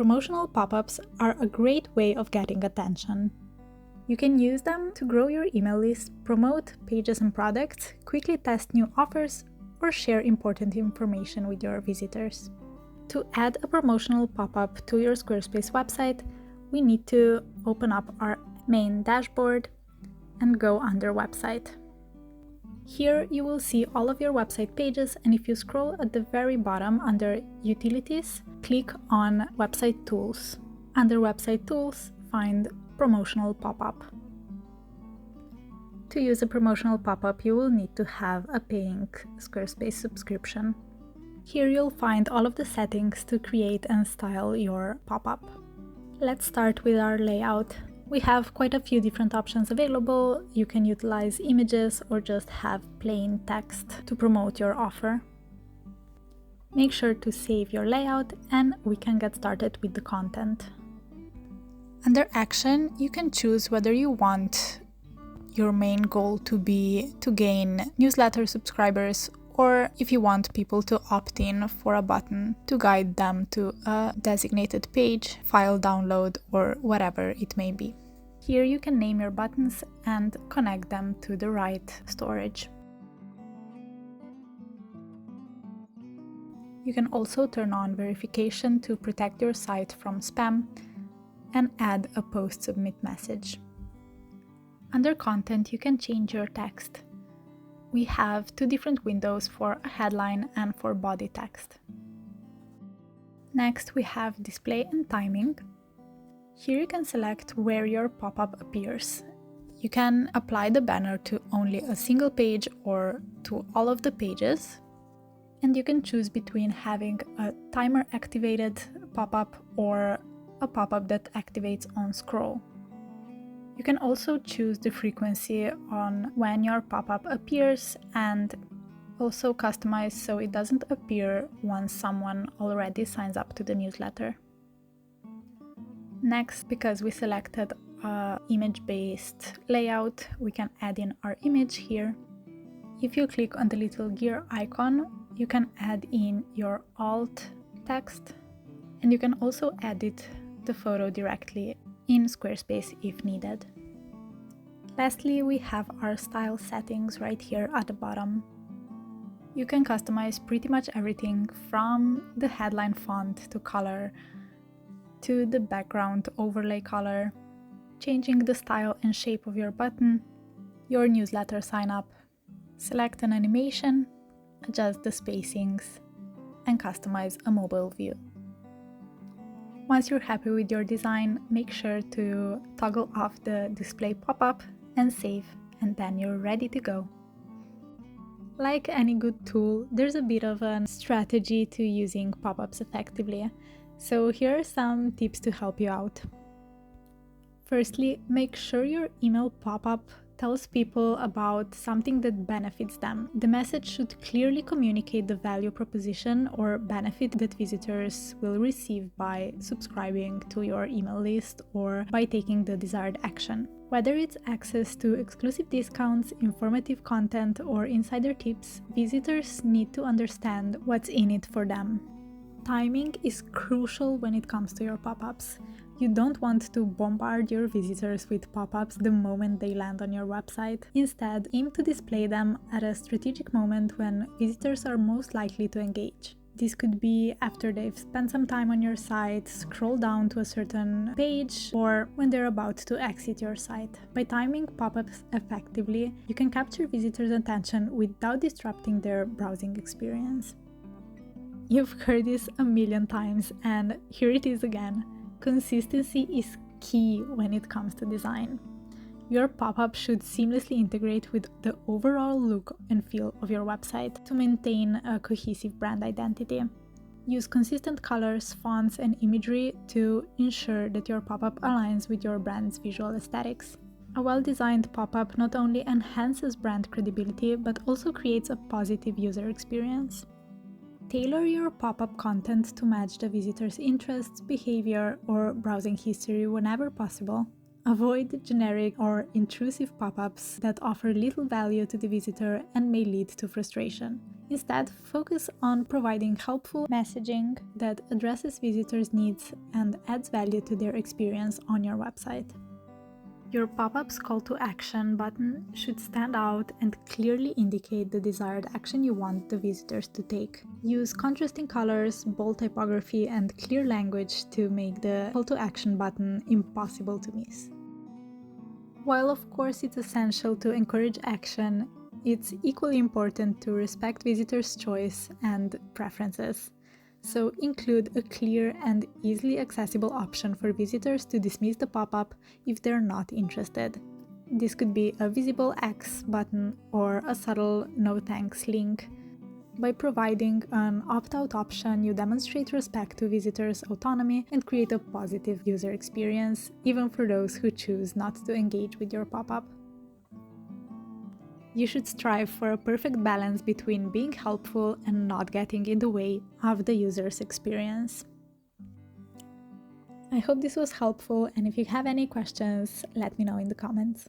Promotional pop-ups are a great way of getting attention. You can use them to grow your email list, promote pages and products, quickly test new offers, or share important information with your visitors. To add a promotional pop-up to your Squarespace website, we need to open up our main dashboard and go under Website. Here you will see all of your website pages, and if you scroll at the very bottom under Utilities, click on Website Tools. Under Website Tools, find Promotional Pop-up. To use a promotional pop-up, you will need to have a paying Squarespace subscription. Here you'll find all of the settings to create and style your pop-up. Let's start with our layout. We have quite a few different options available. You can utilize images or just have plain text to promote your offer. Make sure to save your layout and we can get started with the content. Under Action, you can choose whether you want your main goal to be to gain newsletter subscribers, or if you want people to opt in for a button to guide them to a designated page, file download, or whatever it may be. Here you can name your buttons and connect them to the right storage. You can also turn on verification to protect your site from spam and add a post-submit message. Under Content, you can change your text. We have two different windows for a headline and for body text. Next, we have Display and Timing. Here you can select where your pop-up appears. You can apply the banner to only a single page or to all of the pages. And you can choose between having a timer activated pop-up or a pop-up that activates on scroll. You can also choose the frequency on when your pop-up appears and also customize so it doesn't appear once someone already signs up to the newsletter. Next, because we selected an image-based layout, we can add in our image here. If you click on the little gear icon, you can add in your alt text, and you can also edit the photo directly in Squarespace if needed. Lastly, we have our style settings right here at the bottom. You can customize pretty much everything from the headline font to color, to the background overlay color, changing the style and shape of your button, your newsletter sign up, select an animation, adjust the spacings, and customize a mobile view. Once you're happy with your design, make sure to toggle off the display pop-up and save, and then you're ready to go. Like any good tool, there's a bit of a strategy to using pop-ups effectively. So here are some tips to help you out. Firstly, make sure your email pop-up tells people about something that benefits them. The message should clearly communicate the value proposition or benefit that visitors will receive by subscribing to your email list or by taking the desired action. Whether it's access to exclusive discounts, informative content, or insider tips, visitors need to understand what's in it for them. Timing is crucial when it comes to your pop-ups. You don't want to bombard your visitors with pop-ups the moment they land on your website. Instead, aim to display them at a strategic moment when visitors are most likely to engage. This could be after they've spent some time on your site, scroll down to a certain page, or when they're about to exit your site. By timing pop-ups effectively, you can capture visitors' attention without disrupting their browsing experience. You've heard this a million times, and here it is again. Consistency is key when it comes to design. Your pop-up should seamlessly integrate with the overall look and feel of your website to maintain a cohesive brand identity. Use consistent colors, fonts, and imagery to ensure that your pop-up aligns with your brand's visual aesthetics. A well-designed pop-up not only enhances brand credibility, but also creates a positive user experience. Tailor your pop-up content to match the visitor's interests, behavior, or browsing history whenever possible. Avoid generic or intrusive pop-ups that offer little value to the visitor and may lead to frustration. Instead, focus on providing helpful messaging that addresses visitors' needs and adds value to their experience on your website. Your pop-up's call to action button should stand out and clearly indicate the desired action you want the visitors to take. Use contrasting colors, bold typography, and clear language to make the call to action button impossible to miss. While of course it's essential to encourage action, it's equally important to respect visitors' choice and preferences. So include a clear and easily accessible option for visitors to dismiss the pop-up if they're not interested. This could be a visible X button or a subtle no thanks link. By providing an opt-out option, you demonstrate respect to visitors' autonomy and create a positive user experience, even for those who choose not to engage with your pop-up. You should strive for a perfect balance between being helpful and not getting in the way of the user's experience. I hope this was helpful, and if you have any questions, let me know in the comments.